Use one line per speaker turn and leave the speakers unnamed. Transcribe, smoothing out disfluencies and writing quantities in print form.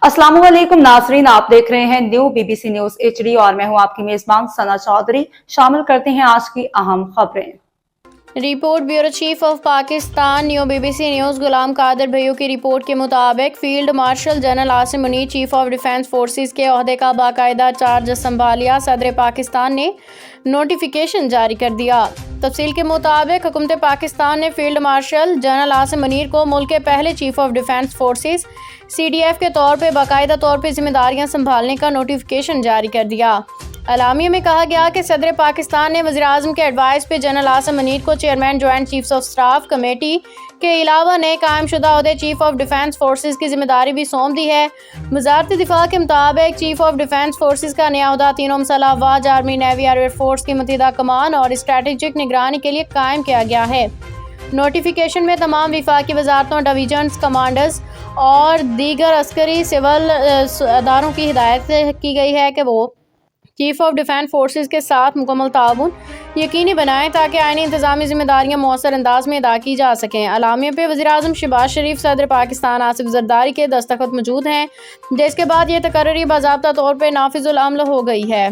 अस्सलाम वालेकुम नाजरीन, आप देख रहे हैं न्यू बीबीसी न्यूज HD और मैं हूं आपकी मेजबान सना चौधरी। शामिल करते हैं आज की अहम खबरें।
Report bureau chief of Pakistan new BBC news Ghulam Qadir भैयू की रिपोर्ट के मुताबिक field marshal general Asim Munir chief of defence forces के ओहदे का बाकायदा चार्ज संभालिया। सदर पाकिस्तान ने नोटिफिकेशन जारी कर दिया। तफसील के मुताबिक हुकूमत पाकिस्तान ने field marshal general Asim Munir को मुल्क के पहले chief of defence forces CDF के तौर पर बाकायदा तौर पर जिम्मेदारियां संभालने का नोटिफिकेशन जारी कर दिया। अलामिया में कहा गया कि सदर पाकिस्तान ने वज़ीर-ए-आज़म के एडवाइस पे जनरल आसिम मुनीर को chairman joint chiefs of staff committee के अलावा नए कायम शुदा ओहदे चीफ ऑफ डिफेंस फोर्सेस की जिम्मेदारी भी सौंप दी है। वज़ारत दिफा के मुताबिक चीफ ऑफ डिफेंस फोर्सेस का नया ओहदा तीनों मसल्ह अफवाज, आर्मी, नेवी और एयरफोर्स की मुतहिदा कमान और स्ट्रेटेजिक निगरानी के लिए कायम किया गया है। नोटिफिकेशन में तमाम विफाकी वजारतों, डिवीजन्स, कमांडर्स और दीगर अस्करी सिविल अदारों की हिदायत की गई है कि वो चीफ ऑफ डिफेंस फोर्सेस के साथ मुकम्मल ताउन यकीनी बनाएं ताकि आईनी इंतजामी जिम्मेदारियां मौसर अंदाज में अदा की जा सकें। अलामिया पे वज़ीर-ए-आज़म शहबाज शरीफ, सदर पाकिस्तान आसिफ जरदारी के दस्तखत मौजूद हैं, जिसके बाद ये तकर्री बाज़ाब्ता तौर पर नाफिजुल अमल हो गई है।